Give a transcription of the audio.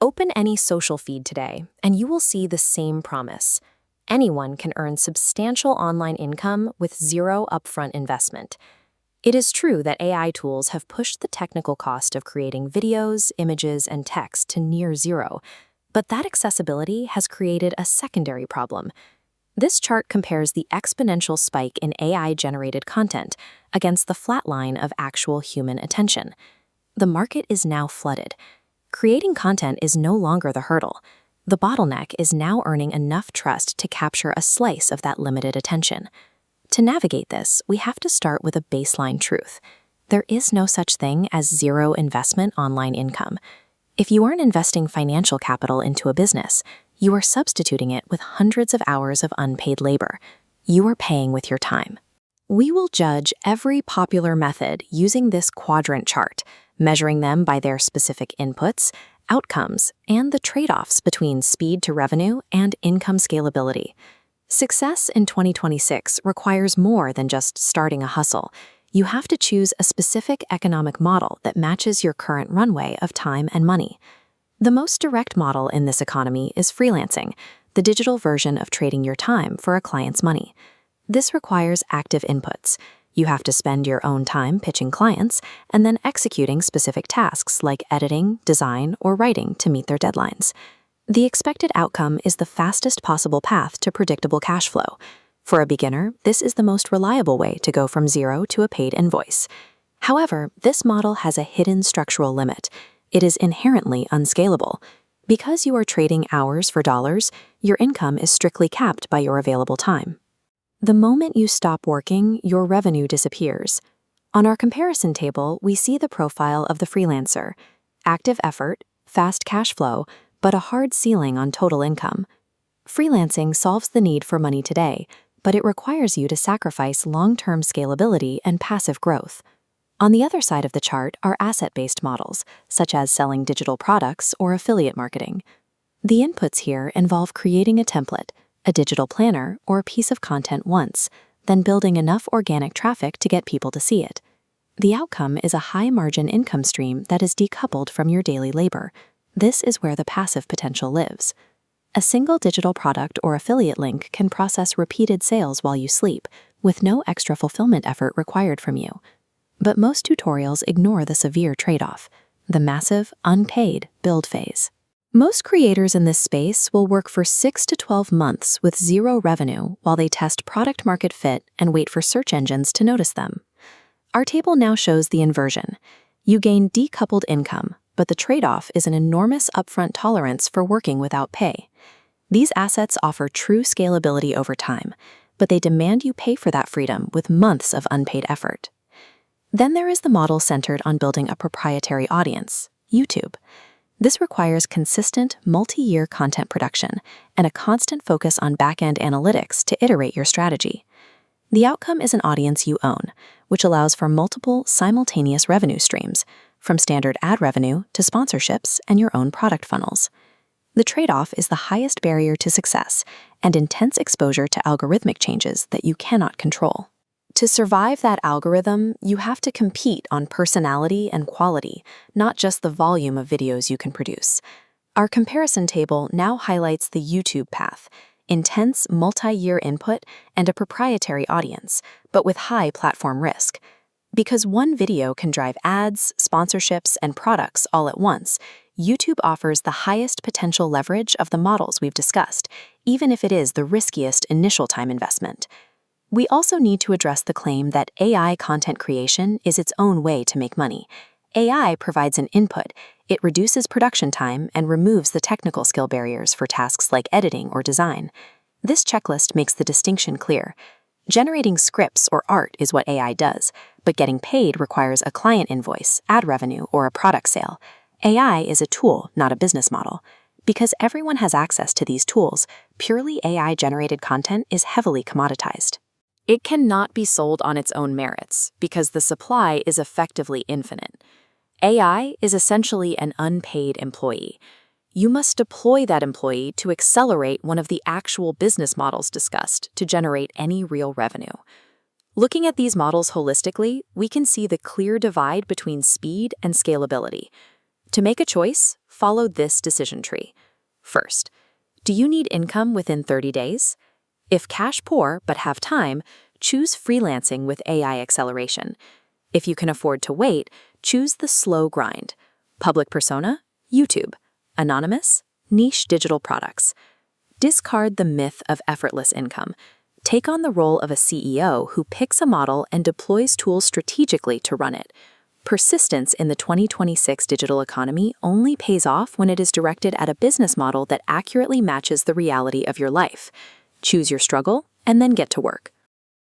Open any social feed today, and you will see the same promise. Anyone can earn substantial online income with zero upfront investment. It is true that AI tools have pushed the technical cost of creating videos, images, and text to near zero, but that accessibility has created a secondary problem. This chart compares the exponential spike in AI-generated content against the flat line of actual human attention. The market is now flooded. Creating content is no longer the hurdle. The bottleneck is now earning enough trust to capture a slice of that limited attention. To navigate this, we have to start with a baseline truth. There is no such thing as zero investment online income. If you aren't investing financial capital into a business, you are substituting it with hundreds of hours of unpaid labor. You are paying with your time. We will judge every popular method using this quadrant chart, measuring them by their specific inputs, outcomes, and the trade-offs between speed to revenue and income scalability. Success in 2026 requires more than just starting a hustle. You have to choose a specific economic model that matches your current runway of time and money. The most direct model in this economy is freelancing, the digital version of trading your time for a client's money. This requires active inputs. You have to spend your own time pitching clients and then executing specific tasks like editing, design, or writing to meet their deadlines. The expected outcome is the fastest possible path to predictable cash flow. For a beginner, this is the most reliable way to go from zero to a paid invoice. However, this model has a hidden structural limit. It is inherently unscalable. Because you are trading hours for dollars, your income is strictly capped by your available time. The moment you stop working, your revenue disappears. On our comparison table, we see the profile of the freelancer: active effort, fast cash flow, but a hard ceiling on total income. Freelancing solves the need for money today, but it requires you to sacrifice long-term scalability and passive growth. On the other side of the chart are asset-based models, such as selling digital products or affiliate marketing. The inputs here involve creating a template, a digital planner, or a piece of content once, then building enough organic traffic to get people to see it. The outcome is a high-margin income stream that is decoupled from your daily labor. This is where the passive potential lives. A single digital product or affiliate link can process repeated sales while you sleep, with no extra fulfillment effort required from you. But most tutorials ignore the severe trade-off: the massive, unpaid build phase. Most creators in this space will work for 6 to 12 months with zero revenue while they test product-market fit and wait for search engines to notice them. Our table now shows the inversion. You gain decoupled income, but the trade-off is an enormous upfront tolerance for working without pay. These assets offer true scalability over time, but they demand you pay for that freedom with months of unpaid effort. Then there is the model centered on building a proprietary audience: YouTube. This requires consistent, multi-year content production and a constant focus on back-end analytics to iterate your strategy. The outcome is an audience you own, which allows for multiple, simultaneous revenue streams, from standard ad revenue to sponsorships and your own product funnels. The trade-off is the highest barrier to success and intense exposure to algorithmic changes that you cannot control. To survive that algorithm, you have to compete on personality and quality, not just the volume of videos you can produce. Our comparison table now highlights the YouTube path: intense, multi-year input and a proprietary audience, but with high platform risk. Because one video can drive ads, sponsorships, and products all at once, YouTube offers the highest potential leverage of the models we've discussed, even if it is the riskiest initial time investment. We also need to address the claim that AI content creation is its own way to make money. AI provides an input, it reduces production time and removes the technical skill barriers for tasks like editing or design. This checklist makes the distinction clear. Generating scripts or art is what AI does, but getting paid requires a client invoice, ad revenue, or a product sale. AI is a tool, not a business model. Because everyone has access to these tools, purely AI-generated content is heavily commoditized. It cannot be sold on its own merits because the supply is effectively infinite. AI is essentially an unpaid employee. You must deploy that employee to accelerate one of the actual business models discussed to generate any real revenue. Looking at these models holistically, we can see the clear divide between speed and scalability. To make a choice, follow this decision tree. First, do you need income within 30 days? If cash poor but have time, choose freelancing with AI acceleration. If you can afford to wait, choose the slow grind. Public persona? YouTube. Anonymous? Niche digital products. Discard the myth of effortless income. Take on the role of a CEO who picks a model and deploys tools strategically to run it. Persistence in the 2026 digital economy only pays off when it is directed at a business model that accurately matches the reality of your life. Choose your struggle and then get to work.